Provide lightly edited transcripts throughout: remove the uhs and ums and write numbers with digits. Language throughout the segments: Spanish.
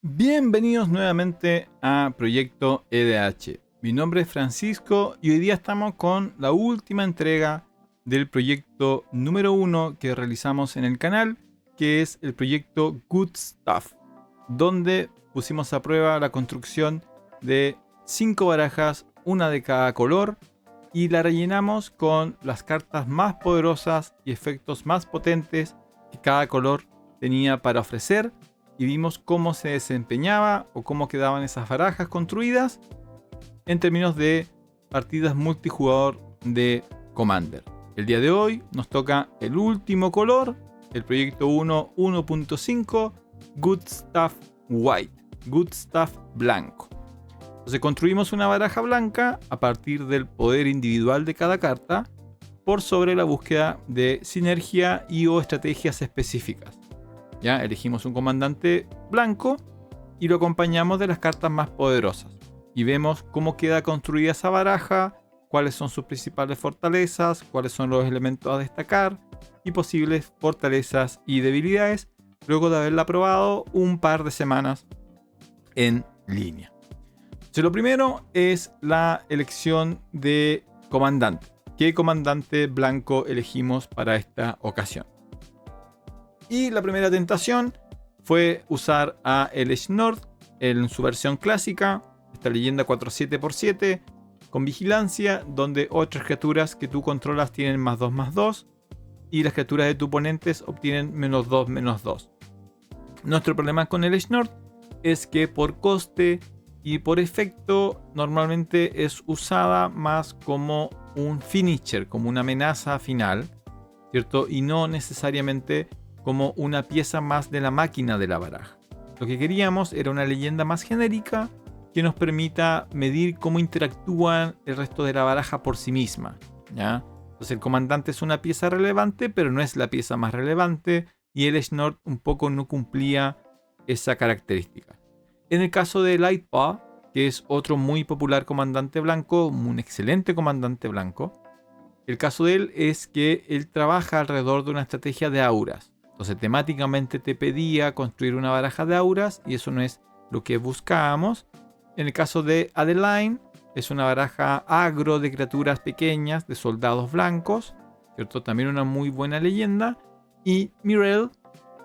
Bienvenidos nuevamente a Proyecto EDH. Mi nombre es Francisco y hoy día estamos con la última entrega del proyecto número 1 que realizamos en el canal, que es el proyecto Good Stuff, donde pusimos a prueba la construcción de 5 barajas, una de cada color, y la rellenamos con las cartas más poderosas y efectos más potentes que cada color tenía para ofrecer. Y vimos cómo se desempeñaba o cómo quedaban esas barajas construidas en términos de partidas multijugador de Commander. El día de hoy nos toca el último color, el proyecto 1 1.5, Good Stuff White, Good Stuff blanco. Entonces construimos una baraja blanca a partir del poder individual de cada carta por sobre la búsqueda de sinergia y o estrategias específicas. Ya elegimos un comandante blanco y lo acompañamos de las cartas más poderosas. Y vemos cómo queda construida esa baraja, cuáles son sus principales fortalezas, cuáles son los elementos a destacar y posibles fortalezas y debilidades, luego de haberla probado un par de semanas en línea. Entonces, lo primero es la elección de comandante. ¿Qué comandante blanco elegimos para esta ocasión? Y la primera tentación fue usar a el Snord en su versión clásica, esta leyenda 4/7/7, con vigilancia, donde otras criaturas que tú controlas tienen +2/+2 y las criaturas de tu oponentes obtienen -2/-2. Nuestro problema con el Snord es que por coste y por efecto normalmente es usada más como un finisher, como una amenaza final, ¿cierto? Y no necesariamente como una pieza más de la máquina de la baraja. Lo que queríamos era una leyenda más genérica que nos permita medir cómo interactúan el resto de la baraja por sí misma, ¿ya? Entonces el comandante es una pieza relevante, pero no es la pieza más relevante, y el Snord un poco no cumplía esa característica. En el caso de Lightpaw, que es otro muy popular comandante blanco, un excelente comandante blanco, el caso de él es que él trabaja alrededor de una estrategia de auras. Entonces temáticamente te pedía construir una baraja de auras y eso no es lo que buscábamos. En el caso de Adeline es una baraja agro de criaturas pequeñas, de soldados blancos, ¿cierto? También una muy buena leyenda. Y Mirel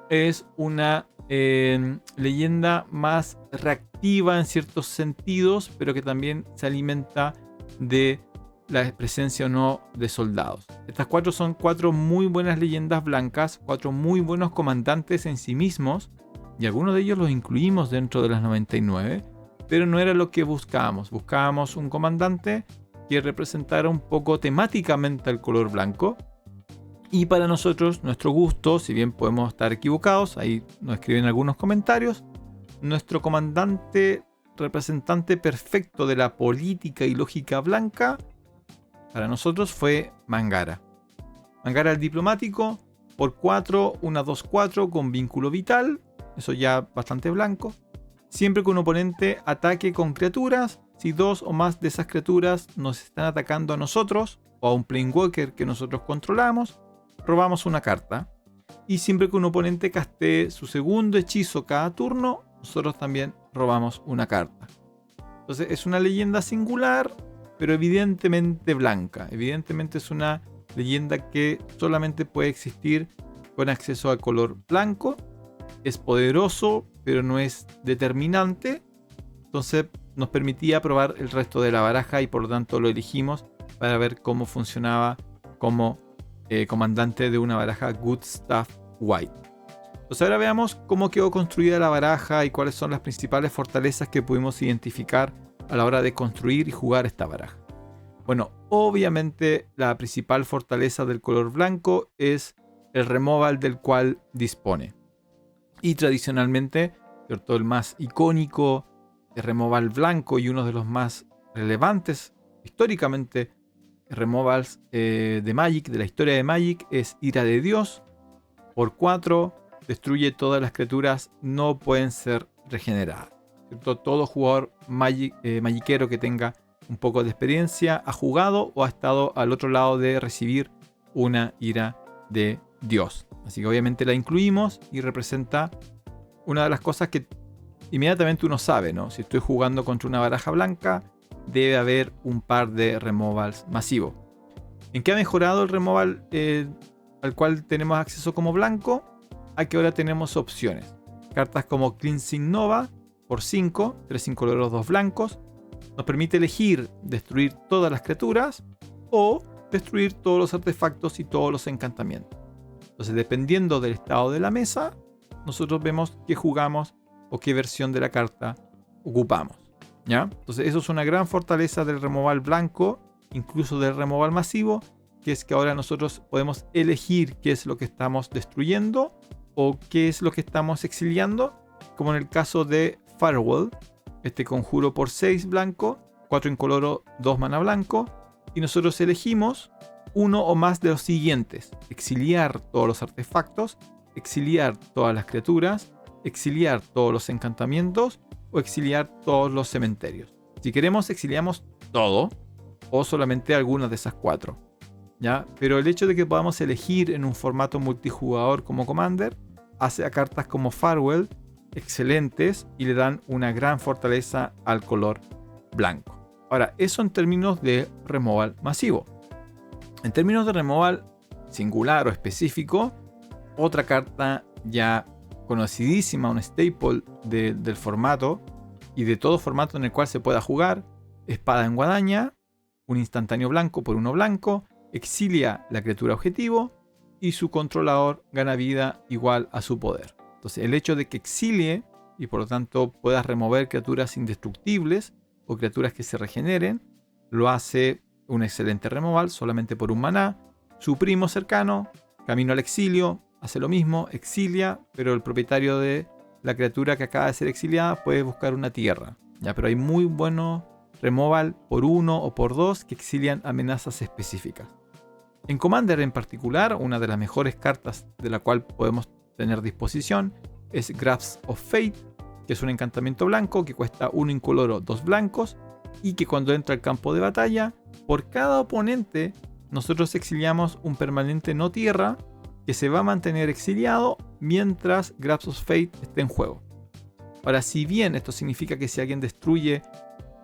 es una leyenda más reactiva en ciertos sentidos, pero que también se alimenta de la presencia o no de soldados. Estas cuatro son 4 muy buenas leyendas blancas, 4 muy buenos comandantes en sí mismos, y algunos de ellos los incluimos dentro de las 99, pero no era lo que buscábamos. Buscábamos un comandante que representara un poco temáticamente el color blanco, y para nosotros, nuestro gusto, si bien podemos estar equivocados, ahí nos escriben algunos comentarios, nuestro comandante representante perfecto de la política y lógica blanca para nosotros fue Mangara. Mangara el diplomático, por 4, una 2/4 con vínculo vital, eso ya bastante blanco. Siempre que un oponente ataque con criaturas, si 2 o más de esas criaturas nos están atacando a nosotros o a un Planewalker que nosotros controlamos, robamos una carta. Y siempre que un oponente castee su segundo hechizo cada turno, nosotros también robamos una carta. Entonces es una leyenda singular, pero evidentemente blanca. Evidentemente es una leyenda que solamente puede existir con acceso al color blanco. Es poderoso, pero no es determinante. Entonces nos permitía probar el resto de la baraja y por lo tanto lo elegimos para ver cómo funcionaba como comandante de una baraja Good Stuff White. Entonces ahora veamos cómo quedó construida la baraja y cuáles son las principales fortalezas que pudimos identificar a la hora de construir y jugar esta baraja. Bueno, obviamente la principal fortaleza del color blanco es el removal del cual dispone. Y tradicionalmente, ¿cierto?, el más icónico removal blanco y uno de los más relevantes históricamente removals de Magic, de la historia de Magic, es Ira de Dios. Por 4, destruye todas las criaturas, no pueden ser regeneradas. ¿Cierto? Todo jugador magiquero que tenga un poco de experiencia ha jugado o ha estado al otro lado de recibir una ira de Dios. Así que obviamente la incluimos y representa una de las cosas que inmediatamente uno sabe, ¿no? Si estoy jugando contra una baraja blanca, debe haber un par de removals masivos. ¿En qué ha mejorado el removal al cual tenemos acceso como blanco? A que ahora tenemos opciones. Cartas como Cleansing Nova por 5, 3 incoloros, 2 blancos. Nos permite elegir destruir todas las criaturas o destruir todos los artefactos y todos los encantamientos. Entonces, dependiendo del estado de la mesa, nosotros vemos qué jugamos o qué versión de la carta ocupamos, ¿ya? Entonces, eso es una gran fortaleza del removal blanco, incluso del removal masivo, que es que ahora nosotros podemos elegir qué es lo que estamos destruyendo o qué es lo que estamos exiliando, como en el caso de Firewall, este conjuro por 6 blanco, 4 incoloro, 2 mana blanco, y nosotros elegimos uno o más de los siguientes: exiliar todos los artefactos, exiliar todas las criaturas, exiliar todos los encantamientos o exiliar todos los cementerios. Si queremos, exiliamos todo o solamente algunas de esas 4, ¿ya? Pero el hecho de que podamos elegir en un formato multijugador como Commander hace a cartas como Farewell excelentes y le dan una gran fortaleza al color blanco. Ahora, eso en términos de removal masivo. En términos de removal singular o específico, otra carta ya conocidísima, un staple del formato y de todo formato en el cual se pueda jugar: Espada en Guadaña, un instantáneo blanco por 1 blanco, exilia la criatura objetivo y su controlador gana vida igual a su poder. Entonces, el hecho de que exilie y por lo tanto puedas remover criaturas indestructibles o criaturas que se regeneren, lo hace un excelente removal solamente por 1 maná. Su primo cercano, Camino al Exilio, hace lo mismo, exilia, pero el propietario de la criatura que acaba de ser exiliada puede buscar una tierra, ¿ya? Pero hay muy buenos removal por 1 o por 2 que exilian amenazas específicas. En Commander en particular, una de las mejores cartas de la cual podemos tener disposición es Grasp of Fate, que es un encantamiento blanco que cuesta 1 incoloro, 2 blancos, y que cuando entra al campo de batalla, por cada oponente nosotros exiliamos un permanente no tierra que se va a mantener exiliado mientras Grasp of Fate esté en juego. Ahora, si bien esto significa que si alguien destruye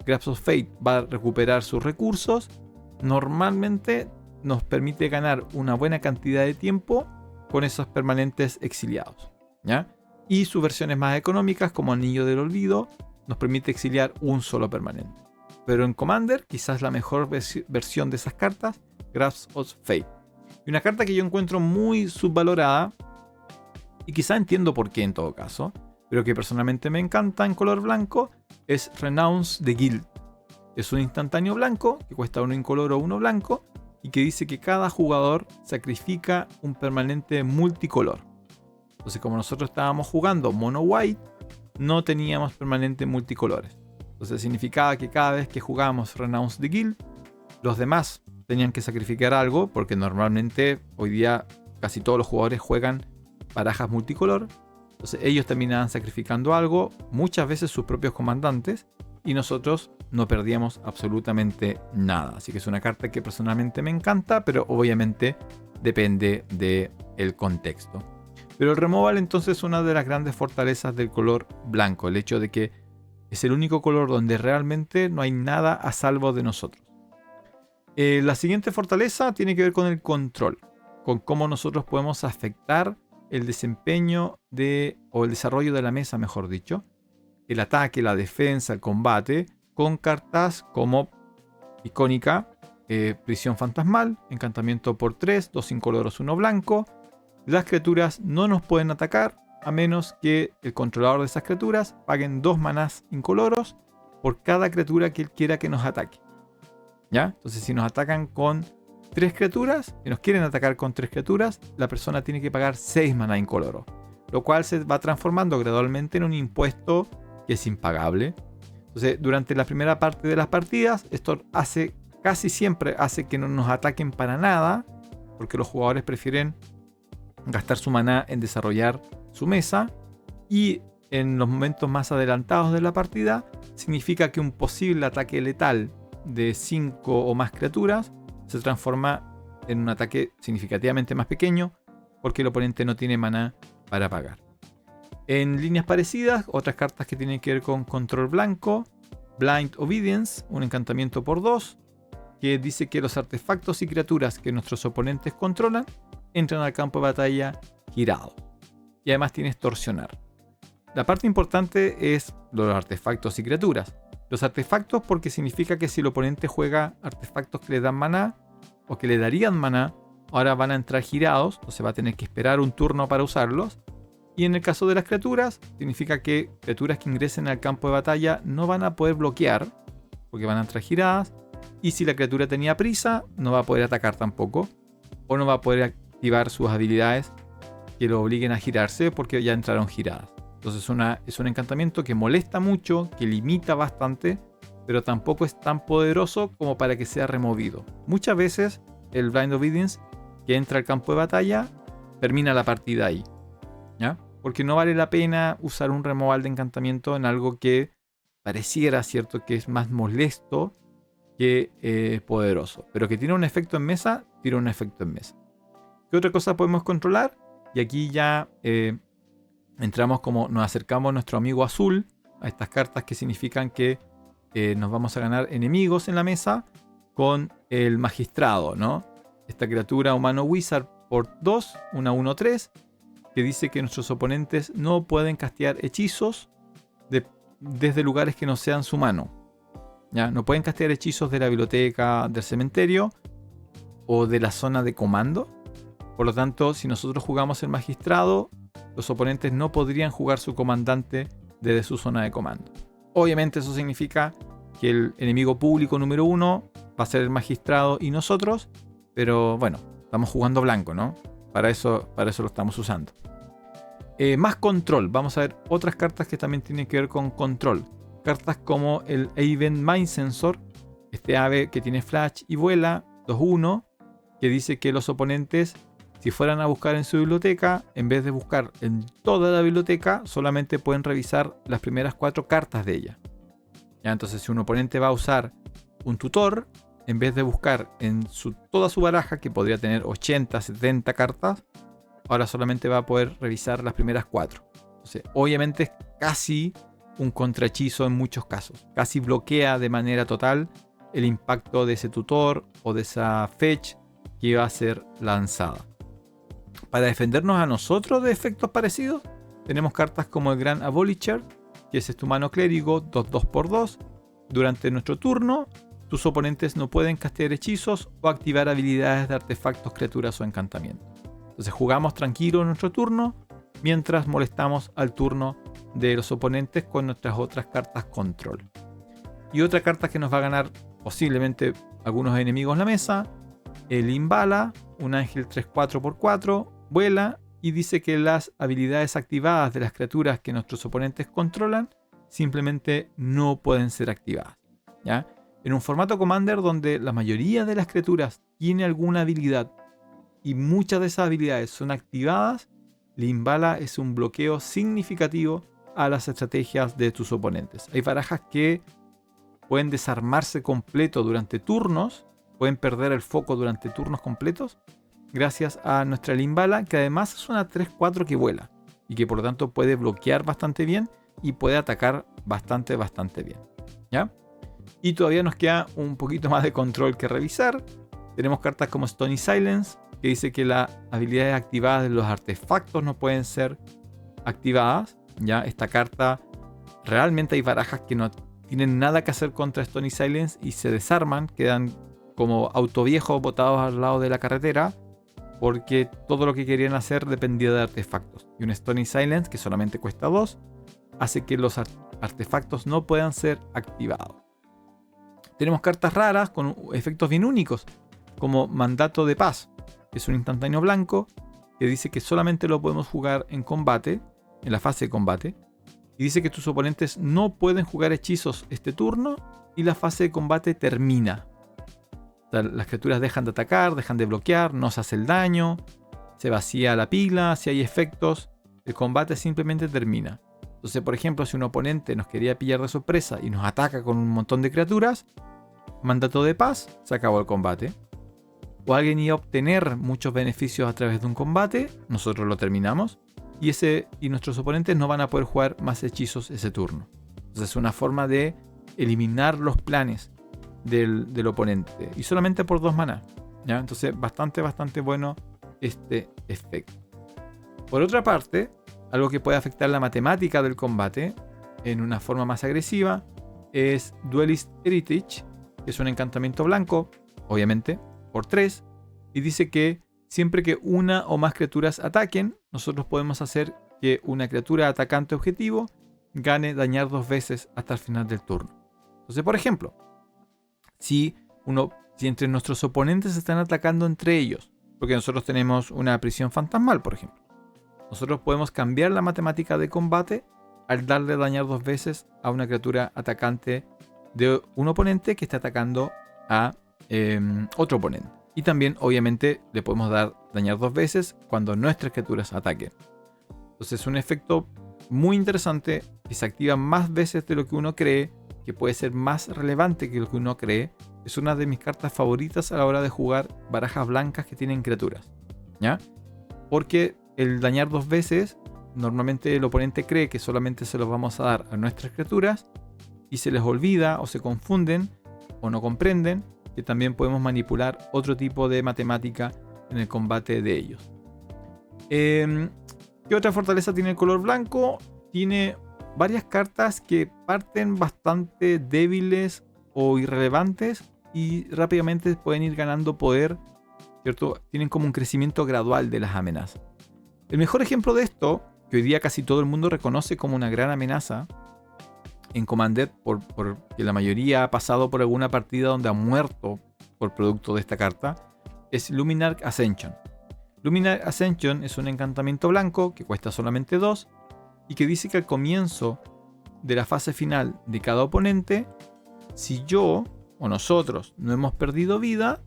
Grasp of Fate va a recuperar sus recursos, normalmente nos permite ganar una buena cantidad de tiempo con esos permanentes exiliados, ¿ya? Y sus versiones más económicas, como Anillo del Olvido, nos permite exiliar un solo permanente. Pero en Commander, quizás la mejor versión de esas cartas, Grasp of Fate. Y una carta que yo encuentro muy subvalorada, y quizá entiendo por qué en todo caso, pero que personalmente me encanta en color blanco, es Renounce the Guild. Es un instantáneo blanco que cuesta 1 incoloro, 1 blanco, y que dice que cada jugador sacrifica un permanente multicolor. Entonces, como nosotros estábamos jugando mono white, no teníamos permanentes multicolores. Entonces significaba que cada vez que jugábamos Renounce the Guild, los demás tenían que sacrificar algo, porque normalmente hoy día casi todos los jugadores juegan barajas multicolor. Entonces ellos terminaban sacrificando algo, muchas veces sus propios comandantes, y nosotros no perdíamos absolutamente nada. Así que es una carta que personalmente me encanta, pero obviamente depende del contexto. Pero el removal entonces es una de las grandes fortalezas del color blanco, el hecho de que es el único color donde realmente no hay nada a salvo de nosotros. La siguiente fortaleza tiene que ver con el control, con cómo nosotros podemos afectar el desempeño o el desarrollo de la mesa, mejor dicho, el ataque, la defensa, el combate, con cartas como icónica, Prisión Fantasmal, encantamiento por 3, 2 incoloros, 1 blanco. Las criaturas no nos pueden atacar a menos que el controlador de esas criaturas paguen 2 manás incoloros por cada criatura que él quiera que nos ataque, ¿ya? Entonces, si nos atacan con 3 criaturas, si nos quieren atacar con 3 criaturas, la persona tiene que pagar 6 maná incoloro, lo cual se va transformando gradualmente en un impuesto que es impagable. Entonces, durante la primera parte de las partidas, esto casi siempre hace que no nos ataquen para nada, porque los jugadores prefieren gastar su maná en desarrollar su mesa, y en los momentos más adelantados de la partida significa que un posible ataque letal de 5 o más criaturas se transforma en un ataque significativamente más pequeño porque el oponente no tiene maná para pagar. En líneas parecidas, otras cartas que tienen que ver con control blanco, Blind Obedience, un encantamiento por 2, que dice que los artefactos y criaturas que nuestros oponentes controlan entran al campo de batalla girados. Y además tiene extorsionar. La parte importante es los artefactos y criaturas. Los artefactos porque significa que si el oponente juega artefactos que le dan maná o que le darían maná, ahora van a entrar girados, o se va a tener que esperar un turno para usarlos. Y en el caso de las criaturas, significa que criaturas que ingresen al campo de batalla no van a poder bloquear, porque van a entrar giradas. Y si la criatura tenía prisa, no va a poder atacar tampoco, o no va a poder activar sus habilidades que lo obliguen a girarse porque ya entraron giradas. Entonces es un encantamiento que molesta mucho, que limita bastante, pero tampoco es tan poderoso como para que sea removido. Muchas veces el Blind Obedience que entra al campo de batalla termina la partida ahí, ¿ya? Porque no vale la pena usar un removal de encantamiento en algo que pareciera, ¿cierto?, que es más molesto que poderoso. Pero que tiene un efecto en mesa, tiene un efecto en mesa. ¿Qué otra cosa podemos controlar? Y aquí ya entramos como nos acercamos a nuestro amigo azul, a estas cartas que significan que nos vamos a ganar enemigos en la mesa con el magistrado, ¿no? Esta criatura humano wizard por 2, una 1-3, que dice que nuestros oponentes no pueden castear hechizos desde lugares que no sean su mano. ¿Ya? No pueden castear hechizos de la biblioteca, del cementerio o de la zona de comando. Por lo tanto, si nosotros jugamos el magistrado, los oponentes no podrían jugar su comandante desde su zona de comando. Obviamente eso significa que el enemigo público número 1 va a ser el magistrado y nosotros, pero bueno, estamos jugando blanco, ¿no? Para eso lo estamos usando. Más control. Vamos a ver otras cartas que también tienen que ver con control. Cartas como el Aven Mind Sensor, este ave que tiene flash y vuela, 2-1, que dice que los oponentes, si fueran a buscar en su biblioteca, en vez de buscar en toda la biblioteca, solamente pueden revisar las primeras 4 cartas de ella. ¿Ya? Entonces, si un oponente va a usar un tutor, en vez de buscar en toda su baraja, que podría tener 80, 70 cartas, ahora solamente va a poder revisar las primeras 4. Entonces, obviamente es casi un contrahechizo en muchos casos. Casi bloquea de manera total el impacto de ese tutor o de esa fetch que iba a ser lanzada. Para defendernos a nosotros de efectos parecidos, tenemos cartas como el Gran Abolisher, que es este humano clérigo 2-2x2. Durante nuestro turno, tus oponentes no pueden castear hechizos o activar habilidades de artefactos, criaturas o encantamientos. Entonces jugamos tranquilo en nuestro turno, mientras molestamos al turno de los oponentes con nuestras otras cartas control. Y otra carta que nos va a ganar posiblemente algunos enemigos en la mesa, el Imbala, un ángel 3-4x4, vuela y dice que las habilidades activadas de las criaturas que nuestros oponentes controlan simplemente no pueden ser activadas, ¿ya? En un formato Commander donde la mayoría de las criaturas tiene alguna habilidad y muchas de esas habilidades son activadas, el Imbala es un bloqueo significativo a las estrategias de tus oponentes. Hay barajas que pueden desarmarse completo durante turnos, pueden perder el foco durante turnos completos, gracias a nuestra Limbala, que además es una 3-4 que vuela y que por lo tanto puede bloquear bastante bien y puede atacar bastante bien, ¿ya? Y todavía nos queda un poquito más de control que revisar. Tenemos cartas como Stony Silence, que dice que las habilidades activadas de los artefactos no pueden ser activadas, ¿ya? Esta carta, realmente hay barajas que no tienen nada que hacer contra Stony Silence y se desarman, quedan como autoviejos botados al lado de la carretera, porque todo lo que querían hacer dependía de artefactos. Y un Stony Silence, que solamente cuesta 2, hace que los artefactos no puedan ser activados. Tenemos cartas raras con efectos bien únicos, como Mandato de Paz, que es un instantáneo blanco que dice que solamente lo podemos jugar en combate, en la fase de combate, y dice que tus oponentes no pueden jugar hechizos este turno y la fase de combate termina. O sea, las criaturas dejan de atacar, dejan de bloquear, no se hace el daño, se vacía la pila, si hay efectos, el combate simplemente termina. Entonces, por ejemplo, si un oponente nos quería pillar de sorpresa y nos ataca con un montón de criaturas, Mandato de Paz, se acabó el combate. O alguien iba a obtener muchos beneficios a través de un combate, nosotros lo terminamos. y nuestros oponentes no van a poder jugar más hechizos ese turno. Entonces es una forma de eliminar los planes del oponente. Y solamente por 2 maná. ¿Ya? Entonces bastante bueno este efecto. Por otra parte, algo que puede afectar la matemática del combate en una forma más agresiva es Duelist Heritage, que es un encantamiento blanco, obviamente, por 3. Y dice que siempre que una o más criaturas ataquen, nosotros podemos hacer que una criatura atacante objetivo gane dañar 2 veces hasta el final del turno. Entonces, por ejemplo, si entre nuestros oponentes están atacando entre ellos, porque nosotros tenemos una prisión fantasmal, por ejemplo, nosotros podemos cambiar la matemática de combate al darle dañar 2 veces a una criatura atacante de un oponente que está atacando a otro oponente. Y también, obviamente, le podemos dar dañar 2 veces cuando nuestras criaturas ataquen. Entonces es un efecto muy interesante que se activa más veces de lo que uno cree, que puede ser más relevante que lo que uno cree. Es una de mis cartas favoritas a la hora de jugar barajas blancas que tienen criaturas, ¿ya? Porque el dañar 2 veces, normalmente el oponente cree que solamente se los vamos a dar a nuestras criaturas y se les olvida o se confunden o no comprenden que también podemos manipular otro tipo de matemática en el combate de ellos. ¿Qué otra fortaleza tiene el color blanco? Tiene varias cartas que parten bastante débiles o irrelevantes y rápidamente pueden ir ganando poder, ¿cierto? Tienen como un crecimiento gradual de las amenazas. El mejor ejemplo de esto, que hoy día casi todo el mundo reconoce como una gran amenaza en Commander, porque la mayoría ha pasado por alguna partida donde ha muerto por producto de esta carta, es Luminarch Ascension. Luminarch Ascension es un encantamiento blanco que cuesta solamente 2 y que dice que al comienzo de la fase final de cada oponente, si yo o nosotros no hemos perdido vida,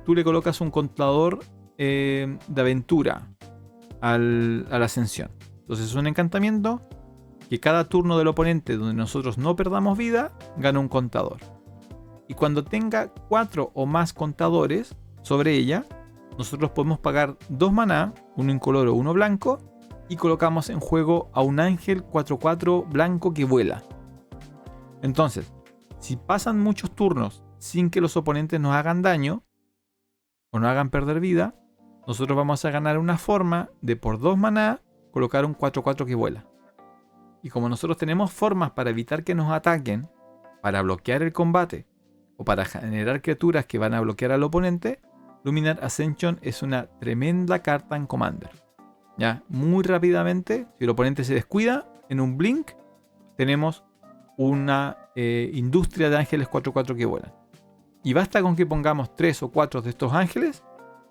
tú le colocas un contador de aventura a la ascensión. Entonces es un encantamiento que cada turno del oponente donde nosotros no perdamos vida, gana un contador. Y cuando tenga 4 o más contadores sobre ella, nosotros podemos pagar 2 maná, uno incoloro, uno blanco, y colocamos en juego a un ángel 4/4 blanco que vuela. Entonces, si pasan muchos turnos sin que los oponentes nos hagan daño o nos hagan perder vida, nosotros vamos a ganar una forma de por 2 maná colocar un 4/4 que vuela. Y como nosotros tenemos formas para evitar que nos ataquen, para bloquear el combate o para generar criaturas que van a bloquear al oponente, Luminarch Ascension es una tremenda carta en Commander. Ya, muy rápidamente, si el oponente se descuida, en un blink tenemos una industria de ángeles 4/4 que vuelan. Y basta con que pongamos 3 o 4 de estos ángeles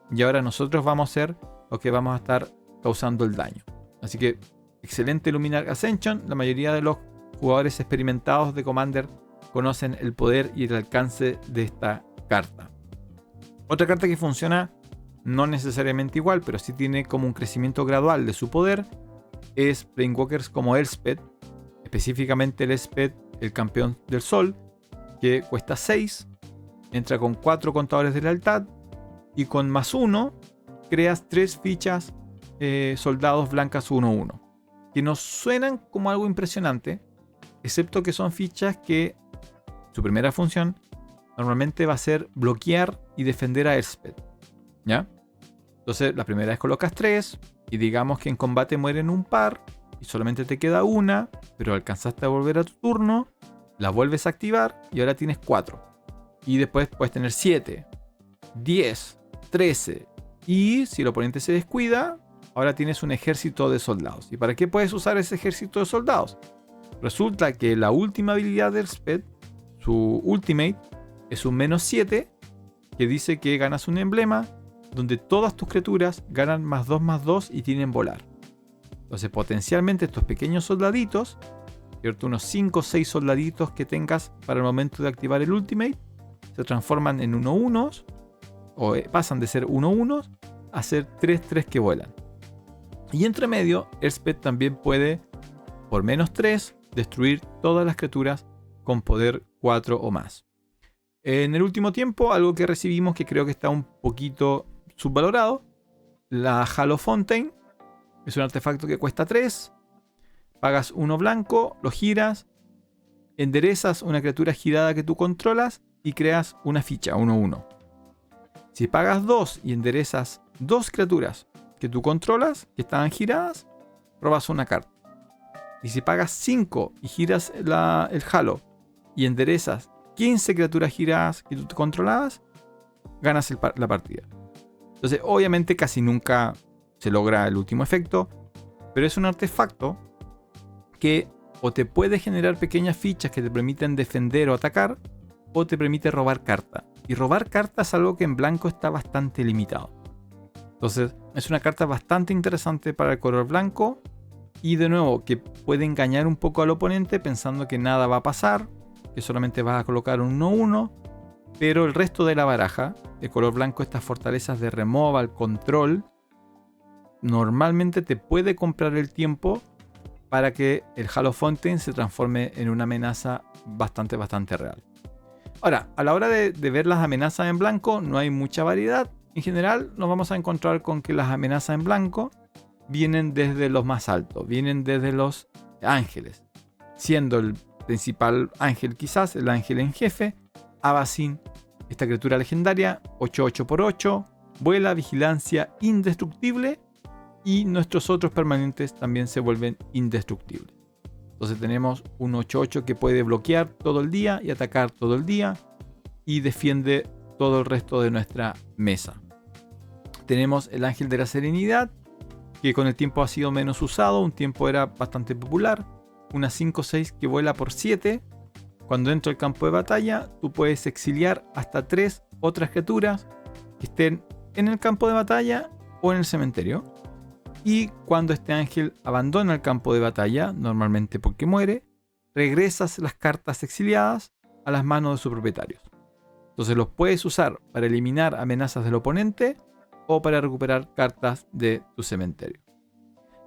y ahora nosotros vamos a ser los que vamos a estar causando el daño. Así que excelente Luminarch Ascension. La mayoría de los jugadores experimentados de Commander conocen el poder y el alcance de esta carta. Otra carta que funciona no necesariamente igual, pero sí tiene como un crecimiento gradual de su poder, es Planewalkers como Elspeth, específicamente el Elspeth, el campeón del sol, que cuesta 6, entra con 4 contadores de lealtad y con +1 creas 3 fichas soldados blancas 1/1, que nos suenan como algo impresionante, excepto que son fichas que su primera función normalmente va a ser bloquear y defender a Elspeth, ¿ya? Entonces la primera vez colocas 3 y digamos que en combate mueren un par y solamente te queda una, pero alcanzaste a volver a tu turno, la vuelves a activar y ahora tienes 4. Y después puedes tener 7, 10, 13 y si el oponente se descuida, ahora tienes un ejército de soldados. ¿Y para qué puedes usar ese ejército de soldados? Resulta que la última habilidad del Elspeth, su ultimate, es un -7 que dice que ganas un emblema donde todas tus criaturas ganan +2/+2 y tienen volar. Entonces potencialmente estos pequeños soldaditos, ¿cierto? Unos 5 o 6 soldaditos que tengas para el momento de activar el ultimate, se transforman en 1/1 o pasan de ser 1/1 a ser 3/3 que vuelan. Y entre medio, Elspeth también puede, por -3, destruir todas las criaturas con poder 4 o más. En el último tiempo, algo que recibimos que creo que está un poquito subvalorado, la Halo Fountain, Es un artefacto que cuesta 3. Pagas 1 blanco, lo giras, enderezas una criatura girada que tú controlas y creas una ficha 1/1. Si pagas 2 y enderezas 2 criaturas que tú controlas, que estaban giradas, robas una carta. Y si pagas 5 y giras el halo y enderezas 15 criaturas giradas que tú te controlabas, ganas la partida. Entonces, obviamente casi nunca se logra el último efecto, pero es un artefacto que o te puede generar pequeñas fichas que te permiten defender o atacar, o te permite robar carta. Y robar carta es algo que en blanco está bastante limitado. Entonces, es una carta bastante interesante para el color blanco. Y de nuevo, que puede engañar un poco al oponente pensando que nada va a pasar, que solamente vas a colocar un 1/1. Pero el resto de la baraja, de color blanco, estas fortalezas de removal, control, normalmente te puede comprar el tiempo para que el Halo Fountain se transforme en una amenaza bastante real. Ahora, a la hora de ver las amenazas en blanco, no hay mucha variedad. En general, nos vamos a encontrar con que las amenazas en blanco vienen desde los más altos, vienen desde los ángeles, siendo el principal ángel quizás el ángel en jefe, Avacyn, esta criatura legendaria, 8/8/8, vuela, vigilancia, indestructible, y nuestros otros permanentes también se vuelven indestructibles. Entonces tenemos un 8/8 que puede bloquear todo el día y atacar todo el día y defiende todo el resto de nuestra mesa. Tenemos el ángel de la serenidad, que con el tiempo ha sido menos usado, un tiempo era bastante popular, una 5/6 que vuela por 7. Cuando entra al campo de batalla, tú puedes exiliar hasta 3 otras criaturas que estén en el campo de batalla o en el cementerio. Y cuando este ángel abandona el campo de batalla, normalmente porque muere, regresas las cartas exiliadas a las manos de sus propietarios. Entonces los puedes usar para eliminar amenazas del oponente o para recuperar cartas de tu cementerio.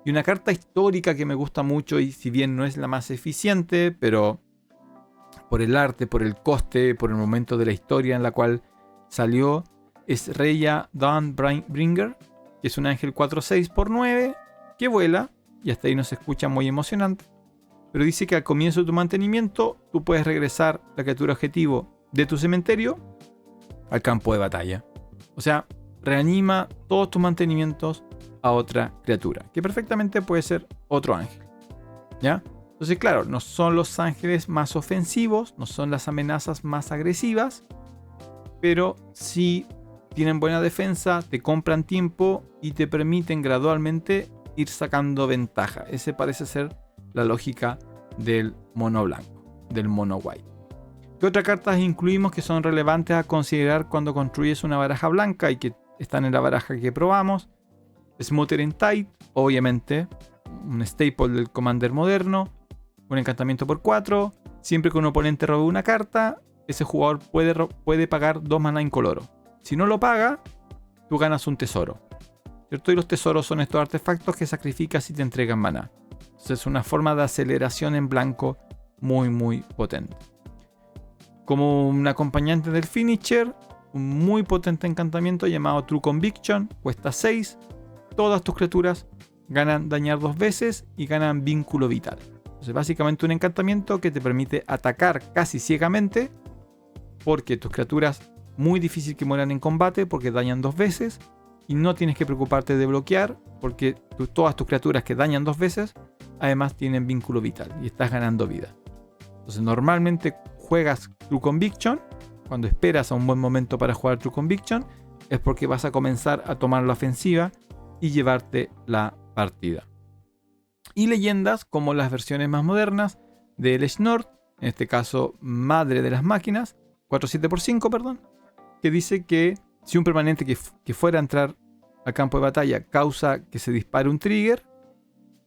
Y una carta histórica que me gusta mucho, y si bien no es la más eficiente, pero por el arte, por el coste, por el momento de la historia en la cual salió, es Raya Dawnbringer, que es un ángel 4/6/9 que vuela, y hasta ahí no se escucha muy emocionante, pero dice que al comienzo de tu mantenimiento tú puedes regresar la criatura objetivo de tu cementerio al campo de batalla. O sea, reanima todos tus mantenimientos a otra criatura, que perfectamente puede ser otro ángel, ¿ya? Entonces, claro, no son los ángeles más ofensivos, no son las amenazas más agresivas, pero sí tienen buena defensa, te compran tiempo y te permiten gradualmente ir sacando ventaja. Ese parece ser la lógica del mono blanco, del mono white. ¿Qué otras cartas incluimos que son relevantes a considerar cuando construyes una baraja blanca y que están en la baraja que probamos? Smothering Tide, obviamente, un staple del Commander moderno, un encantamiento por 4. Siempre que un oponente robe una carta, ese jugador puede pagar 2 maná incoloro. Si no lo paga, tú ganas un tesoro, ¿cierto? Y los tesoros son estos artefactos que sacrificas y te entregan maná. Entonces es una forma de aceleración en blanco muy potente. Como un acompañante del finisher, un muy potente encantamiento llamado True Conviction, cuesta 6. Todas tus criaturas ganan dañar 2 veces y ganan vínculo vital. Entonces básicamente un encantamiento que te permite atacar casi ciegamente, porque tus criaturas muy difícil que mueran en combate porque dañan 2 veces, y no tienes que preocuparte de bloquear porque todas tus criaturas que dañan 2 veces además tienen vínculo vital y estás ganando vida. Entonces normalmente juegas True Conviction. Cuando esperas a un buen momento para jugar True Conviction es porque vas a comenzar a tomar la ofensiva y llevarte la partida. Y leyendas como las versiones más modernas de Elesh Norn, en este caso Madre de las Máquinas, 4/7/5, perdón, que dice que si un permanente que fuera a entrar al campo de batalla causa que se dispare un trigger,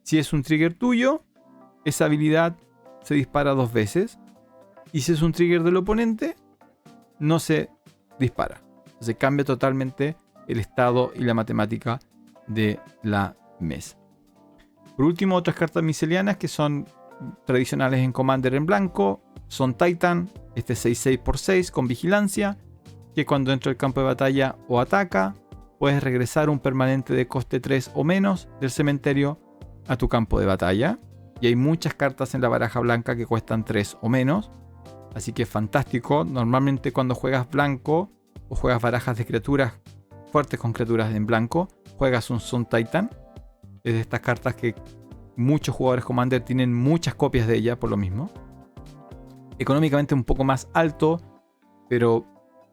si es un trigger tuyo, esa habilidad se dispara 2 veces, y si es un trigger del oponente, no se dispara. Se cambia totalmente el estado y la matemática de la mesa. Por último, otras cartas misceláneas que son tradicionales en Commander en blanco son Titan, este 6/6/6 con vigilancia, que cuando entra al campo de batalla o ataca puedes regresar un permanente de coste 3 o menos del cementerio a tu campo de batalla. Y hay muchas cartas en la baraja blanca que cuestan 3 o menos. Así que es fantástico. Normalmente cuando juegas blanco o juegas barajas de criaturas fuertes con criaturas en blanco, juegas un Sun Titan. Es de estas cartas que muchos jugadores Commander tienen muchas copias de ella por lo mismo. Económicamente un poco más alto, pero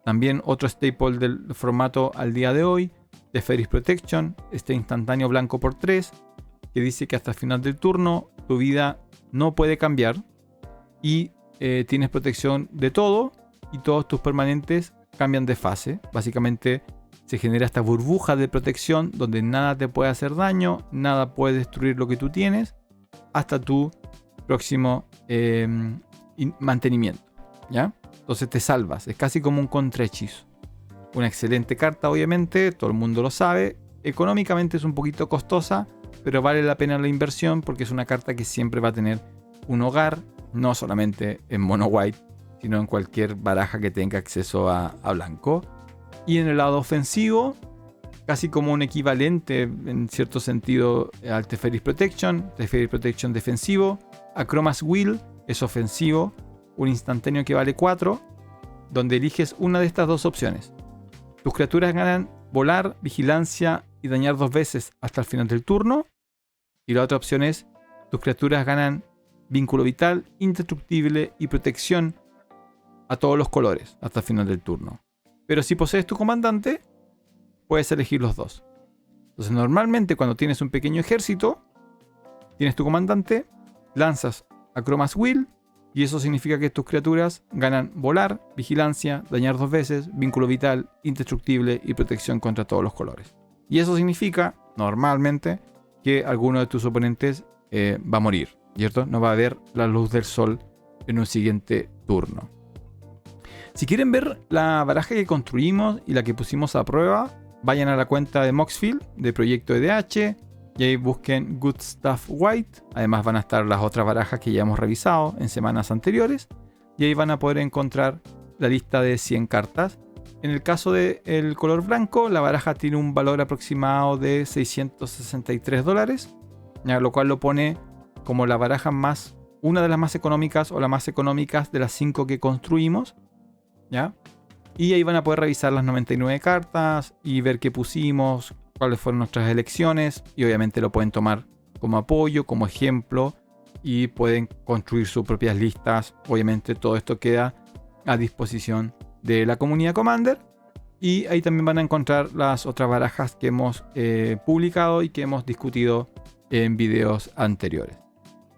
también otro staple del formato al día de hoy, Teferi's Protection, este instantáneo blanco por 3, que dice que hasta el final del turno tu vida no puede cambiar y tienes protección de todo y todos tus permanentes cambian de fase. Básicamente se genera esta burbuja de protección donde nada te puede hacer daño, nada puede destruir lo que tú tienes hasta tu próximo mantenimiento, ¿ya? Entonces te salvas, es casi como un contrahechizo. Una excelente carta, obviamente, todo el mundo lo sabe. Económicamente es un poquito costosa, pero vale la pena la inversión porque es una carta que siempre va a tener un hogar, no solamente en mono white, sino en cualquier baraja que tenga acceso a blanco. Y en el lado ofensivo, casi como un equivalente en cierto sentido al Teferi's Protection defensivo. Akroma's Will es ofensivo, un instantáneo que vale 4, donde eliges una de estas dos opciones. Tus criaturas ganan volar, vigilancia y dañar 2 veces hasta el final del turno. Y la otra opción es, tus criaturas ganan vínculo vital, indestructible y protección a todos los colores hasta el final del turno. Pero si posees tu comandante, puedes elegir los dos. Entonces normalmente cuando tienes un pequeño ejército, tienes tu comandante, lanzas Akroma's Will, y eso significa que tus criaturas ganan volar, vigilancia, dañar 2 veces, vínculo vital, indestructible y protección contra todos los colores. Y eso significa, normalmente, que alguno de tus oponentes va a morir, ¿cierto? No va a haber la luz del sol en un siguiente turno. Si quieren ver la baraja que construimos y la que pusimos a prueba, vayan a la cuenta de Moxfield, de Proyecto EDH, y ahí busquen Good Stuff White. Además van a estar las otras barajas que ya hemos revisado en semanas anteriores, y ahí van a poder encontrar la lista de 100 cartas. En el caso del color blanco, la baraja tiene un valor aproximado de $663, ya, lo cual lo pone como la baraja una de las más económicas o la más económicas de las 5 que construimos, ¿ya? Y ahí van a poder revisar las 99 cartas y ver qué pusimos, cuáles fueron nuestras elecciones, y obviamente lo pueden tomar como apoyo, como ejemplo, y pueden construir sus propias listas. Obviamente todo esto queda a disposición de la comunidad Commander, y ahí también van a encontrar las otras barajas que hemos publicado y que hemos discutido en videos anteriores.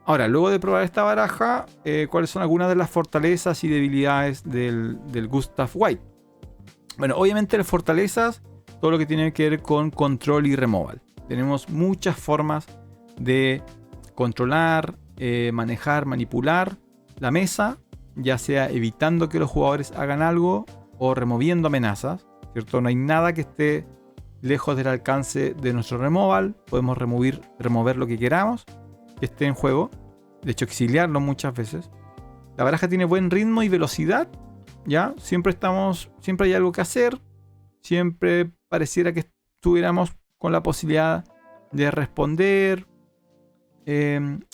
Ahora, luego de probar esta baraja, ¿cuáles son algunas de las fortalezas y debilidades del Good Stuff White? Bueno, obviamente las fortalezas, todo lo que tiene que ver con control y removal. Tenemos muchas formas de controlar, manejar, manipular la mesa, ya sea evitando que los jugadores hagan algo o removiendo amenazas, ¿cierto? No hay nada que esté lejos del alcance de nuestro removal. Podemos remover lo que queramos que esté en juego, de hecho exiliarlo muchas veces. La baraja tiene buen ritmo y velocidad, ¿ya? Siempre hay algo que hacer, siempre pareciera que estuviéramos con la posibilidad de responder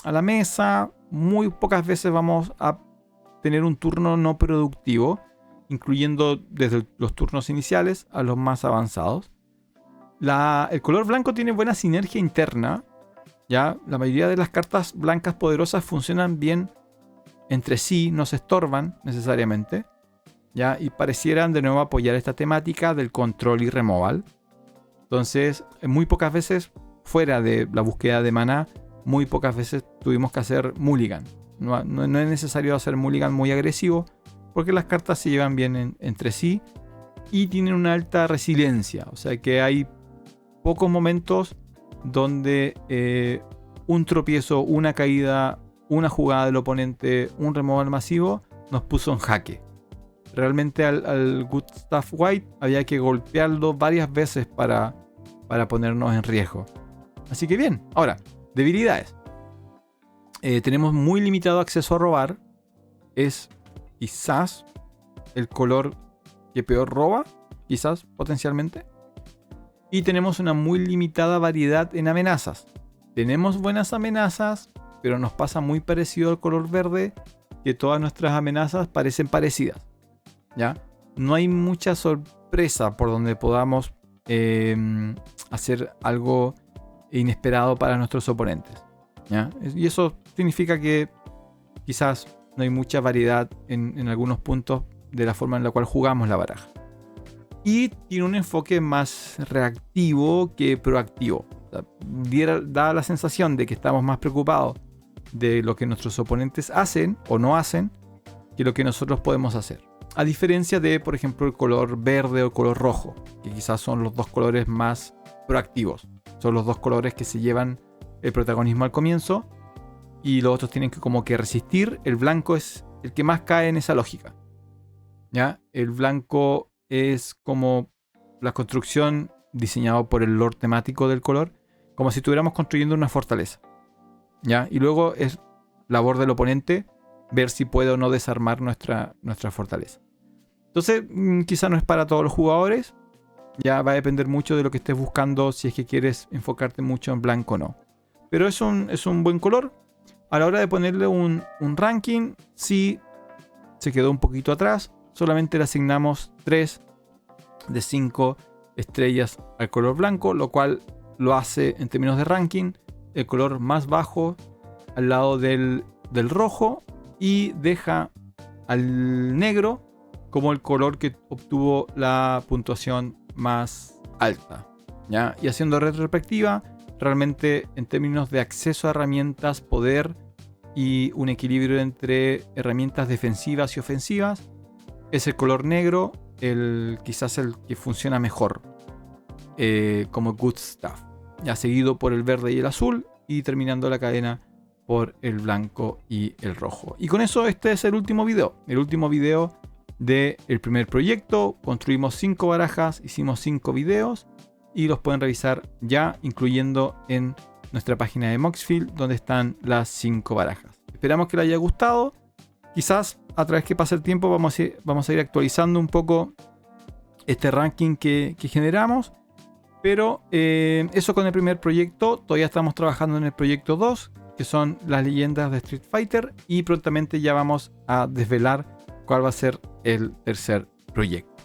a la mesa. Muy pocas veces vamos a tener un turno no productivo, incluyendo desde los turnos iniciales a los más avanzados. El color blanco tiene buena sinergia interna, ¿ya? La mayoría de las cartas blancas poderosas funcionan bien entre sí, no se estorban necesariamente, ¿ya? Y parecieran de nuevo apoyar esta temática del control y removal. Entonces, muy pocas veces, fuera de la búsqueda de maná, muy pocas veces tuvimos que hacer mulligan. No es necesario hacer mulligan muy agresivo, porque las cartas se llevan bien entre sí y tienen una alta resiliencia. O sea que hay pocos momentos donde un tropiezo, una caída, una jugada del oponente, un removal masivo nos puso en jaque. Realmente al Good Stuff White había que golpearlo varias veces para ponernos en riesgo. Así que bien. Ahora, debilidades. Tenemos muy limitado acceso a robar. Es quizás el color que peor roba, quizás potencialmente. y tenemos una muy limitada variedad en amenazas. Tenemos buenas amenazas, pero nos pasa muy parecido al color verde, que todas nuestras amenazas parecen parecidas, ¿ya? No hay mucha sorpresa por donde podamos hacer algo inesperado para nuestros oponentes, ¿ya? Y eso significa que quizás no hay mucha variedad en algunos puntos de la forma en la cual jugamos la baraja. Y tiene un enfoque más reactivo que proactivo. O sea, da la sensación de que estamos más preocupados de lo que nuestros oponentes hacen o no hacen que lo que nosotros podemos hacer. A diferencia de, por ejemplo, el color verde o el color rojo, que quizás son los dos colores más proactivos. Son los dos colores que se llevan el protagonismo al comienzo y los otros tienen que como que resistir. El blanco es el que más cae en esa lógica, ¿ya? El blanco es como la construcción diseñada por el lore temático del color, como si estuviéramos construyendo una fortaleza, ¿ya? Y luego es labor del oponente ver si puede o no desarmar nuestra fortaleza. Entonces, quizá no es para todos los jugadores. Ya va a depender mucho de lo que estés buscando, si es que quieres enfocarte mucho en blanco o no. Pero es un buen color. A la hora de ponerle un ranking, sí se quedó un poquito atrás. Solamente le asignamos 3 de 5 estrellas al color blanco, lo cual lo hace, en términos de ranking, el color más bajo al lado del rojo, y deja al negro como el color que obtuvo la puntuación más alta, ¿ya? Y haciendo retrospectiva, realmente en términos de acceso a herramientas, poder y un equilibrio entre herramientas defensivas y ofensivas, es el color negro quizás el que funciona mejor como good stuff, ya seguido por el verde y el azul, y terminando la cadena por el blanco y el rojo. Y con eso este es el último video del primer proyecto. Construimos 5 barajas, hicimos 5 videos y los pueden revisar ya, incluyendo en nuestra página de Moxfield, donde están las 5 barajas. Esperamos que les haya gustado. Quizás a través que pase el tiempo vamos a ir actualizando un poco este ranking que generamos. Pero eso con el primer proyecto. Todavía estamos trabajando en el proyecto 2, que son las leyendas de Street Fighter, y prontamente ya vamos a desvelar cuál va a ser el tercer proyecto.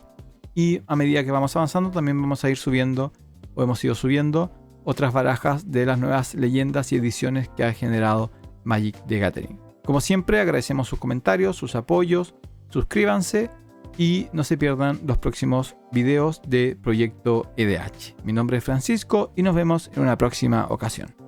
Y a medida que vamos avanzando también vamos a ir subiendo, o hemos ido subiendo, otras barajas de las nuevas leyendas y ediciones que ha generado Magic the Gathering. Como siempre, agradecemos sus comentarios, sus apoyos, suscríbanse y no se pierdan los próximos videos de Proyecto EDH. Mi nombre es Francisco y nos vemos en una próxima ocasión.